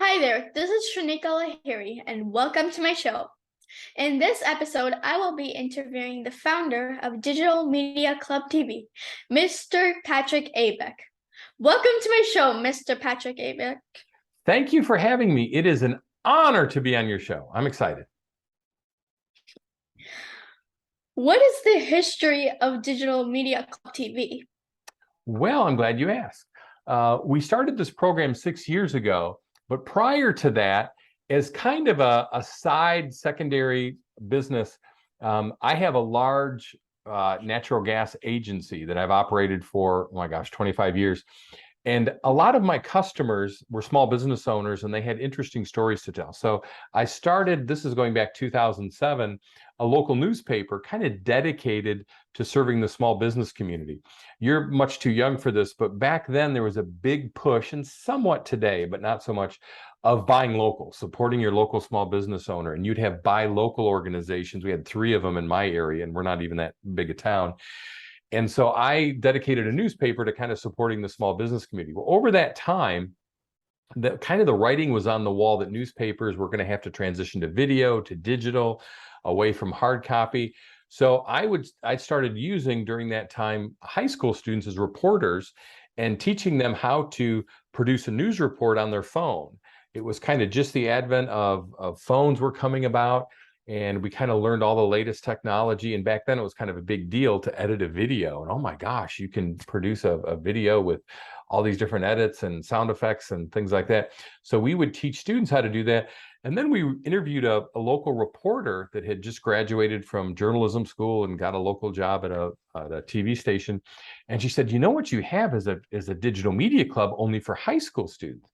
Hi there, this is Shrinika Lahiri, and welcome to my show. In this episode, I will be interviewing the founder of Digital Media Club TV, Mr. Patrick Abec. Welcome to my show, Mr. Patrick Abec. Thank you for having me. It is an honor to be on your show. I'm excited. What is the history of Digital Media Club TV? Well, I'm glad you asked. We started this program 6 years ago, but prior to that, as kind of a side secondary business, I have a large natural gas agency that I've operated for, oh my gosh, 25 years. And a lot of my customers were small business owners and they had interesting stories to tell. So I started, this is going back 2007, a local newspaper kind of dedicated to serving the small business community. You're much too young for this, but back then there was a big push, and somewhat today, but not so much, of buying local, supporting your local small business owner. And you'd have buy local organizations. We had 3 of them in my area, and we're not even that big a town. And so I dedicated a newspaper to kind of supporting the small business community. Well, over that time, the writing was on the wall that newspapers were going to have to transition to video, to digital, away from hard copy. So I started using during that time high school students as reporters and teaching them how to produce a news report on their phone. It was kind of just the advent of phones were coming about, and we kind of learned all the latest technology. And back then it was kind of a big deal to edit a video. And oh my gosh, you can produce a video with all these different edits and sound effects and things like that. So we would teach students how to do that. And then we interviewed a local reporter that had just graduated from journalism school and got a local job at a TV station. And she said, you know what you have is a digital media club only for high school students.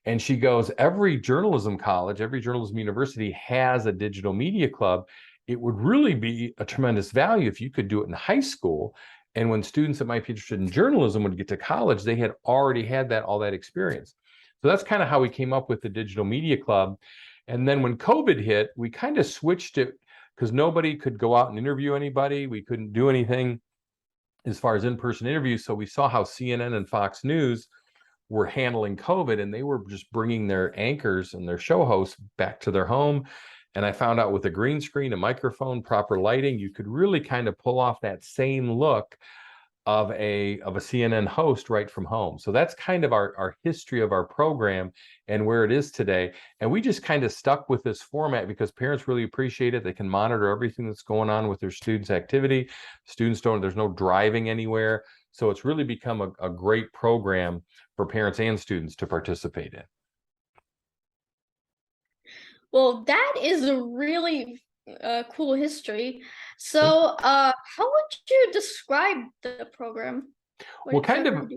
And she goes, every journalism college, every journalism university has a digital media club. It would really be a tremendous value if you could do it in high school. And when students that might be interested in journalism would get to college, they had already had all that experience. So that's kind of how we came up with the Digital Media Club. And then when COVID hit, we kind of switched it because nobody could go out and interview anybody. We couldn't do anything as far as in-person interviews. So we saw how CNN and Fox News were handling COVID, and they were just bringing their anchors and their show hosts back to their home. And I found out with a green screen, a microphone, proper lighting, you could really kind of pull off that same look of a CNN host right from home. So that's kind of our history of our program and where it is today. And we just kind of stuck with this format because parents really appreciate it. They can monitor everything that's going on with their students' activity. Students there's no driving anywhere. So it's really become a great program for parents and students to participate in. Well, that is a really cool history. So, how would you describe the program? What kind of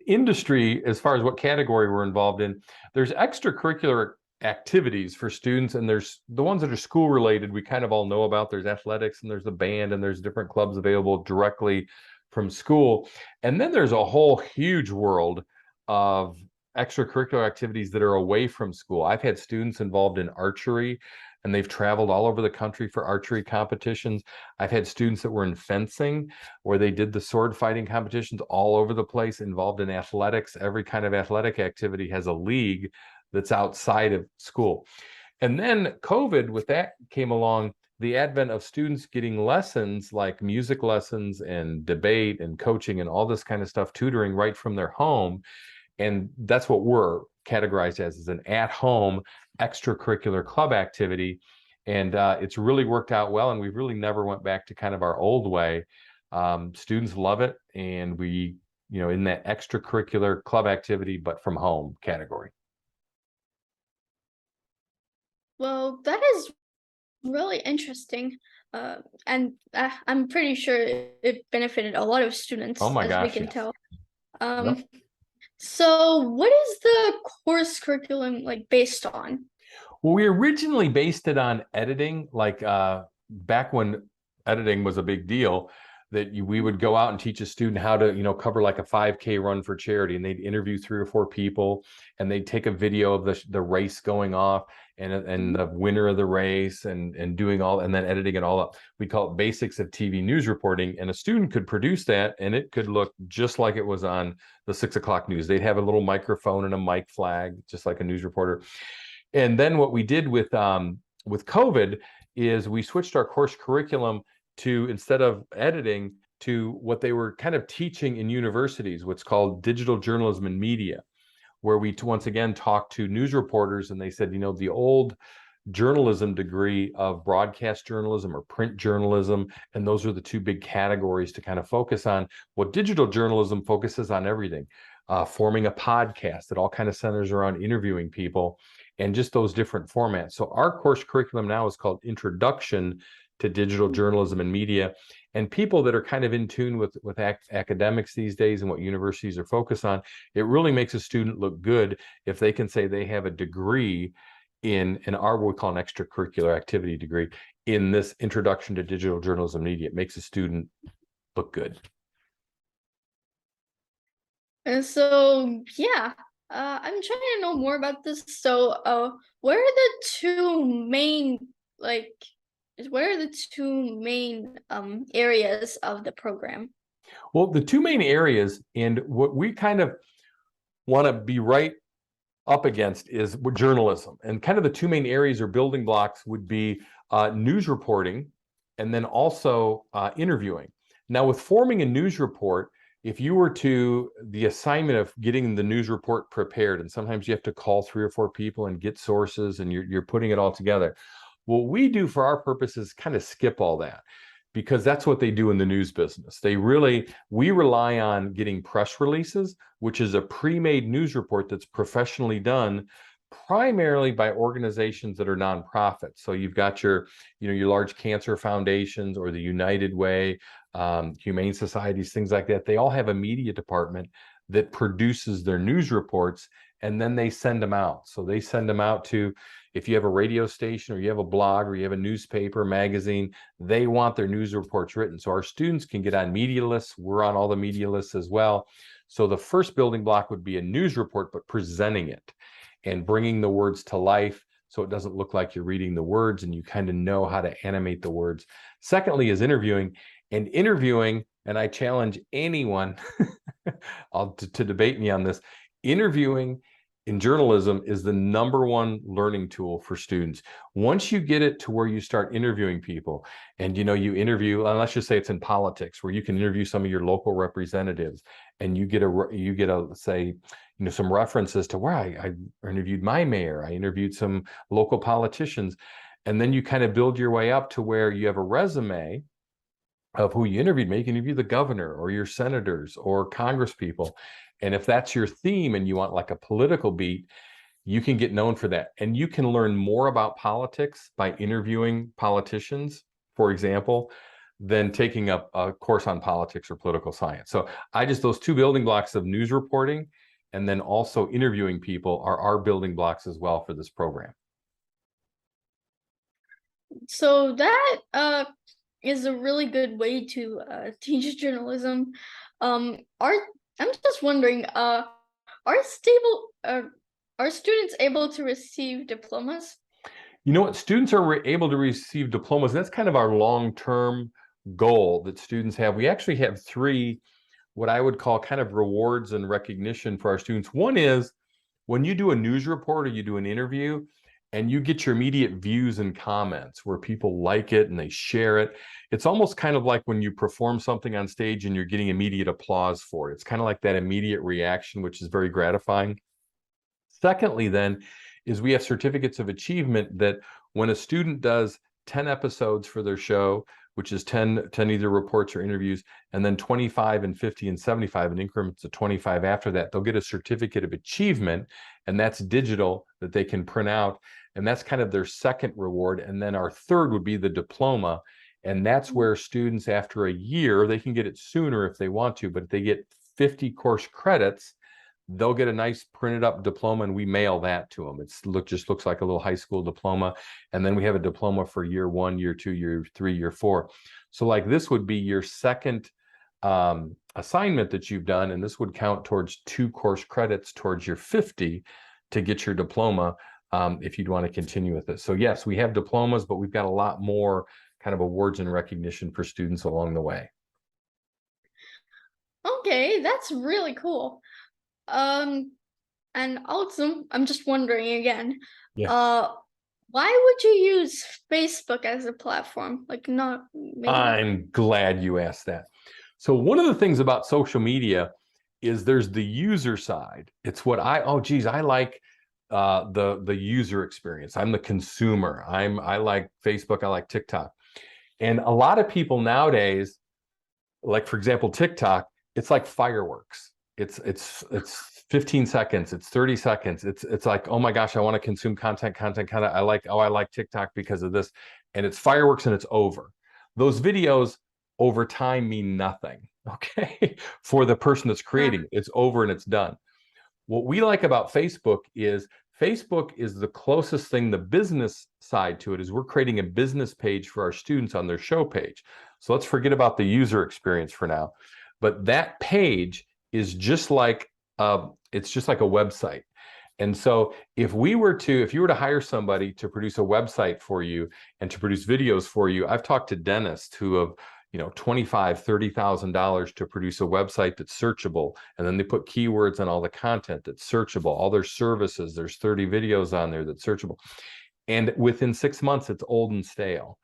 industry, as far as what category we're involved in, there's extracurricular activities for students, and there's the ones that are school related we kind of all know about. There's athletics and there's the band and there's different clubs available directly from school. And then there's a whole huge world of extracurricular activities that are away from school. I've had students involved in archery, and they've traveled all over the country for archery competitions. I've had students that were in fencing, where they did the sword fighting competitions all over the place, involved in athletics. Every kind of athletic activity has a league that's outside of school. And then COVID, with that came along the advent of students getting lessons like music lessons and debate and coaching and all this kind of stuff, tutoring right from their home. And that's what we're categorized as an at-home extracurricular club activity. And it's really worked out well. And we really never went back to kind of our old way. Students love it. And we, in that extracurricular club activity, but from home category. Well, that is really interesting. And I'm pretty sure it benefited a lot of students, Oh my as gosh, we can yes. tell. Yep. So what is the course curriculum based on? Well, we originally based it on editing, like back when editing was a big deal. we would go out and teach a student how to, cover like a 5K run for charity, and they'd interview 3 or 4 people, and they'd take a video of the race going off and the winner of the race and doing all, and then editing it all up. We call it basics of TV news reporting, and a student could produce that, and it could look just like it was on the 6 o'clock news. They'd have a little microphone and a mic flag, just like a news reporter. And then what we did with COVID is we switched our course curriculum to, instead of editing, to what they were kind of teaching in universities, what's called digital journalism and media, where we once again talked to news reporters, and they said, the old journalism degree of broadcast journalism or print journalism, and those are the 2 big categories to kind of focus on. Well, digital journalism focuses on everything, forming a podcast that all kind of centers around interviewing people and just those different formats. So our course curriculum now is called Introduction to Digital Journalism and Media. And people that are kind of in tune with academics these days and what universities are focused on, it really makes a student look good if they can say they have a degree in our, what we call an extracurricular activity degree, in this Introduction to Digital Journalism and Media. It makes a student look good. And so, yeah, I'm trying to know more about this. So, what are the 2 main, areas of the program? Well, the 2 main areas, and what we kind of want to be right up against, is journalism. And kind of the 2 main areas or building blocks would be news reporting, and then also interviewing. Now, with forming a news report, if you were to the assignment of getting the news report prepared, and sometimes you have to call 3 or 4 people and get sources, and you're putting it all together. What we do for our purposes kind of skip all that, because that's what they do in the news business. We rely on getting press releases, which is a pre-made news report that's professionally done primarily by organizations that are nonprofits. So you've got your large cancer foundations or the United Way, humane societies, things like that. They all have a media department that produces their news reports, and then they send them out. So they send them out to, if you have a radio station or you have a blog or you have a newspaper, magazine, they want their news reports written. So our students can get on media lists. We're on all the media lists as well. So the first building block would be a news report, but presenting it and bringing the words to life so it doesn't look like you're reading the words, and you kind of know how to animate the words. Secondly is interviewing. And interviewing, and I challenge anyone to debate me on this, interviewing in journalism is the #1 learning tool for students. Once you get it to where you start interviewing people, and you interview, and let's just say it's in politics, where you can interview some of your local representatives, and you get a say, some references to where I interviewed my mayor, I interviewed some local politicians, and then you kind of build your way up to where you have a resume of who you interviewed. Maybe you can interview the governor or your senators or congresspeople. And if that's your theme and you want like a political beat, you can get known for that. And you can learn more about politics by interviewing politicians, for example, than taking up a course on politics or political science. So those 2 building blocks of news reporting and then also interviewing people are our building blocks as well for this program. So that is a really good way to teach journalism. I'm just wondering, are students able to receive diplomas? You know what? Students are able to receive diplomas. That's kind of our long-term goal that students have. We actually have 3, what I would call kind of rewards and recognition for our students. One is when you do a news report or you do an interview, and you get your immediate views and comments where people like it and they share it. It's almost kind of like when you perform something on stage and you're getting immediate applause for it. It's kind of like that immediate reaction, which is very gratifying. Secondly, then, is we have certificates of achievement that when a student does 10 episodes for their show, which is 10 either reports or interviews, and then 25 and 50 and 75 in increments of 25 after that, they'll get a certificate of achievement, and that's digital that they can print out. And that's kind of their second reward. And then our third would be the diploma. And that's where students, after a year, they can get it sooner if they want to, but if they get 50 course credits, they'll get a nice printed up diploma and we mail that to them. Just looks like a little high school diploma. And then we have a diploma for year 1, year 2, year 3, year 4. So like this would be your second assignment that you've done, and this would count towards 2 course credits towards your 50 to get your diploma if you'd want to continue with it. So yes, we have diplomas, but we've got a lot more kind of awards and recognition for students along the way. Okay, that's really cool. And also, I'm just wondering again, Yeah. why would you use Facebook as a platform? Like, not maybe. I'm glad you asked that. So one of the things about social media is there's the user side. It's what I like the user experience. I'm the consumer. I like Facebook, I like TikTok. And a lot of people nowadays, like for example, TikTok, it's like fireworks. It's 15 seconds, it's 30 seconds. It's like, oh my gosh, I want to consume content. I like TikTok because of this. And it's fireworks and it's over. Those videos over time mean nothing, okay? For the person that's creating, it's over and it's done. What we like about Facebook is the closest thing, the business side to it is we're creating a business page for our students on their show page. So let's forget about the user experience for now. But that page is just like it's just like a website. And so if you were to hire somebody to produce a website for you and to produce videos for you, I've talked to dentists who have $25,000, $30,000 to produce a website that's searchable. And then they put keywords on all the content that's searchable, all their services. There's 30 videos on there that's searchable. And within 6 months, it's old and stale.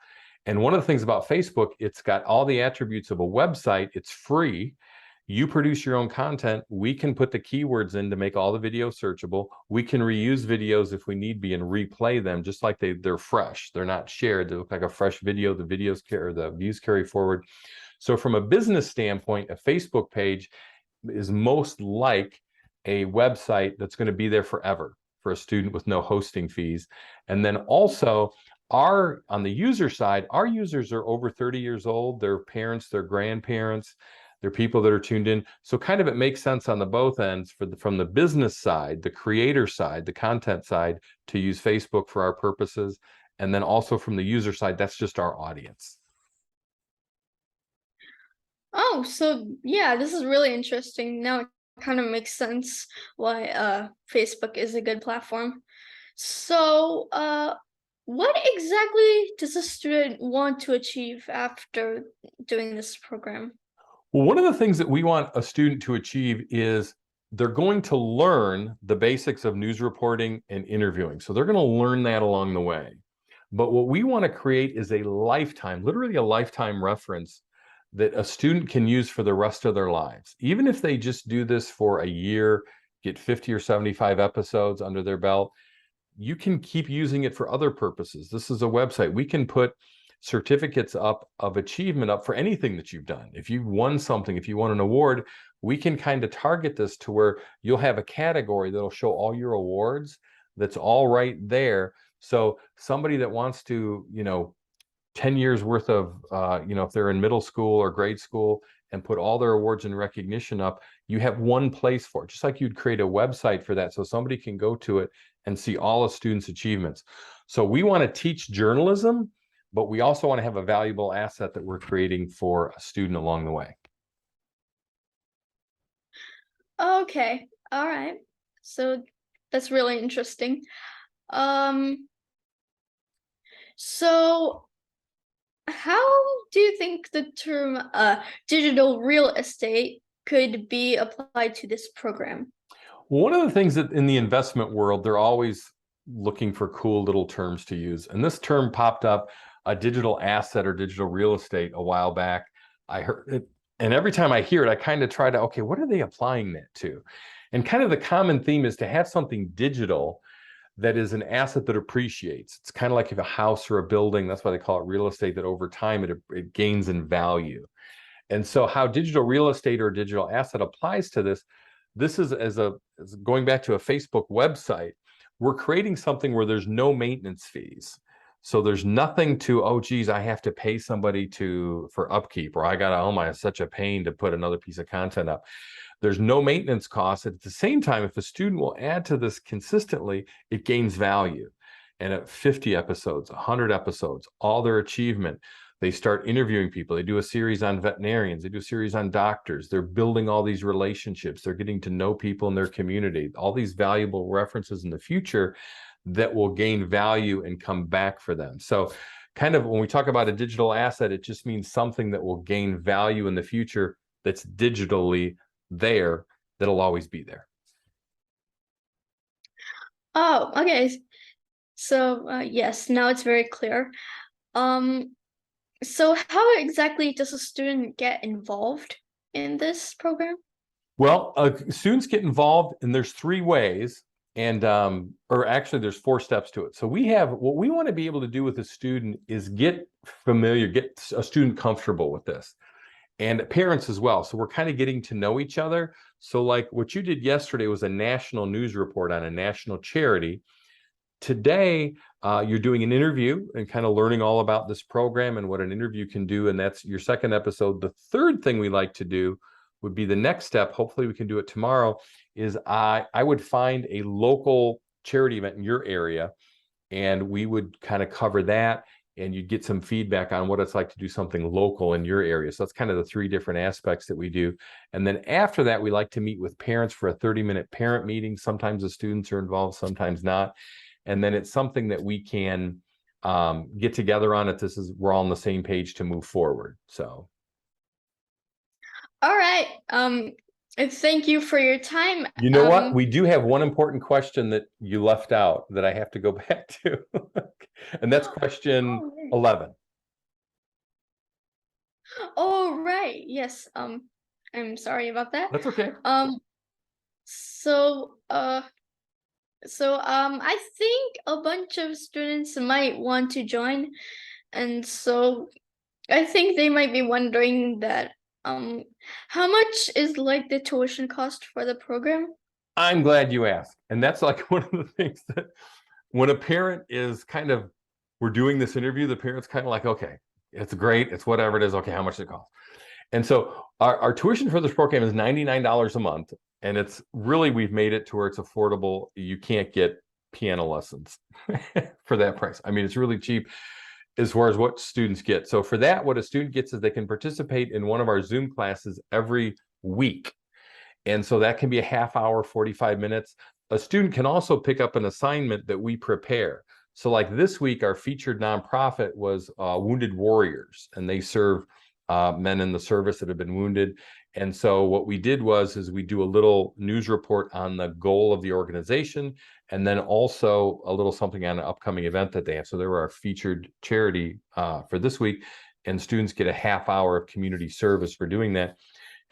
And one of the things about Facebook, it's got all the attributes of a website. It's free. You produce your own content. We can put the keywords in to make all the videos searchable. We can reuse videos if we need be and replay them just like they're fresh. They're not shared. They look like a fresh video. The views carry forward. So from a business standpoint, a Facebook page is most like a website that's going to be there forever for a student with no hosting fees. And then also on the user side, our users are over 30 years old. Their parents, their grandparents, they're people that are tuned in. So kind of it makes sense on the both ends from the business side, the creator side, the content side, to use Facebook for our purposes. And then also from the user side, that's just our audience. Oh, so yeah, this is really interesting. Now it kind of makes sense why Facebook is a good platform. So, what exactly does a student want to achieve after doing this program? Well, one of the things that we want a student to achieve is they're going to learn the basics of news reporting and interviewing. So they're going to learn that along the way. But what we want to create is literally a lifetime reference that a student can use for the rest of their lives. Even if they just do this for a year, get 50 or 75 episodes under their belt, you can keep using it for other purposes. This is a website. We can put certificates up of achievement up for anything that you've done. If you've won something, if you won an award, we can kind of target this to where you'll have a category that'll show all your awards that's all right there. So somebody that wants to, 10 years worth of, if they're in middle school or grade school and put all their awards and recognition up, you have one place for it, just like you'd create a website for that. So somebody can go to it and see all a student's achievements. So we want to teach journalism, but we also want to have a valuable asset that we're creating for a student along the way. Okay, all right. So that's really interesting. So how do you think the term digital real estate could be applied to this program? Well, one of the things that in the investment world, they're always looking for cool little terms to use. And this term popped up, a digital asset or digital real estate, a while back. I heard it, and every time I hear it, I kind of try to, okay, what are they applying that to? And kind of the common theme is to have something digital that is an asset that appreciates. It's kind of like if a house or a building, that's why they call it real estate, that over time it gains in value. And so how digital real estate or digital asset applies to this is as going back to a Facebook website, we're creating something where there's no maintenance fees. So there's nothing to, oh, geez, I have to pay somebody for upkeep, or I got to, oh my, it's such a pain to put another piece of content up. There's no maintenance costs. At the same time, if a student will add to this consistently, it gains value. And at 50 episodes, 100 episodes, all their achievement, they start interviewing people. They do a series on veterinarians. They do a series on doctors. They're building all these relationships. They're getting to know people in their community, all these valuable references in the future that will gain value and come back for them. So kind of when we talk about a digital asset, it just means something that will gain value in the future that's digitally there, that'll always be there. Oh, okay. So yes, now it's very clear. So how exactly does a student get involved in this program? Well, students get involved, and there's 3 ways, and or actually there's 4 steps to it. So we have, what we want to be able to do with a student is get familiar, get a student comfortable with this, and parents as well. So we're kind of getting to know each other. So like what you did yesterday was a national news report on a national charity. Today, you're doing an interview and kind of learning all about this program and what an interview can do. And that's your 2nd episode. The 3rd thing we like to do would be the next step. Hopefully we can do it tomorrow, is I would find a local charity event in your area, and we would kind of cover that, and you'd get some feedback on what it's like to do something local in your area. So that's kind of the 3 different aspects that we do. And then after that, we like to meet with parents for a 30-minute parent meeting. Sometimes the students are involved, sometimes not. And then it's something that we can get together on it. We're all on the same page to move forward. So. All right. Thank you for your time. You know what? We do have one important question that you left out that I have to go back to. And that's question 11. Oh, right. Yes. I'm sorry about that. That's okay. I think a bunch of students might want to join, and so I think they might be wondering that how much is like the tuition cost for the program? I'm glad you asked. And that's like one of the things that when a parent is kind of, we're doing this interview, the parent's kind of like, okay, it's great, it's whatever it is, okay, how much does it cost? And so our tuition for this program is $99 a month. And it's really, we've made it to where it's affordable. You can't get piano lessons for that price. I mean, it's really cheap as far as what students get. So for that, what a student gets is they can participate in one of our Zoom classes every week. And so that can be a half hour, 45 minutes. A student can also pick up an assignment that we prepare. So like this week, our featured nonprofit was Wounded Warriors, and they serve men in the service that have been wounded. And so what we did is we do a little news report on the goal of the organization, and then also a little something on an upcoming event that they have. So they were our featured charity for this week, and students get a half hour of community service for doing that.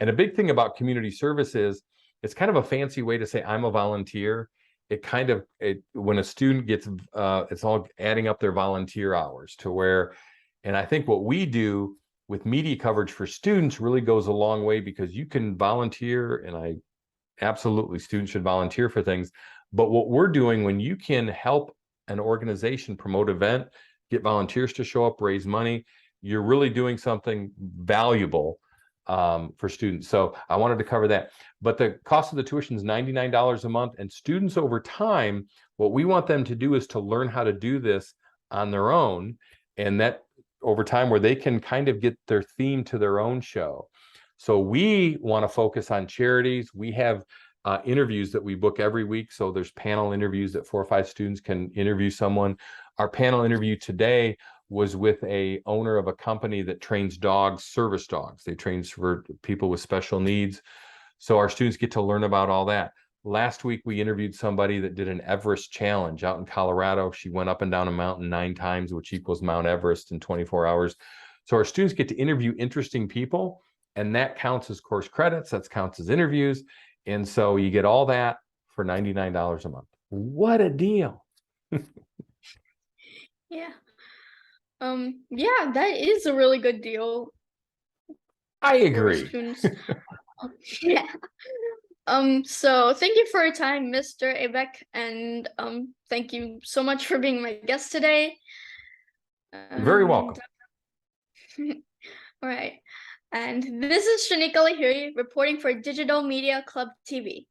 And a big thing about community service is it's kind of a fancy way to say I'm a volunteer. When a student gets, it's all adding up their volunteer hours to where, and I think what we do with media coverage for students really goes a long way, because you can volunteer, and absolutely students should volunteer for things. But what we're doing, when you can help an organization promote event, get volunteers to show up, raise money, you're really doing something valuable for students. So I wanted to cover that. But the cost of the tuition is $99 a month. And students over time, what we want them to do is to learn how to do this on their own. And that over time, where they can kind of get their theme to their own show. So we want to focus on charities. We have interviews that we book every week. So there's panel interviews that 4 or 5 students can interview someone. Our panel interview today was with a owner of a company that trains dogs, service dogs. They train for people with special needs. So our students get to learn about all that. Last week, we interviewed somebody that did an Everest challenge out in Colorado. She went up and down a mountain 9 times, which equals Mount Everest in 24 hours. So our students get to interview interesting people, and that counts as course credits. That counts as interviews. And so you get all that for $99 a month. What a deal. Yeah. Yeah, that is a really good deal. I agree. Students. Yeah. So thank you for your time, Mr. Abec, and thank you so much for being my guest today. You're very welcome. All right. And this is Shrinika Lahiri reporting for Digital Media Club TV.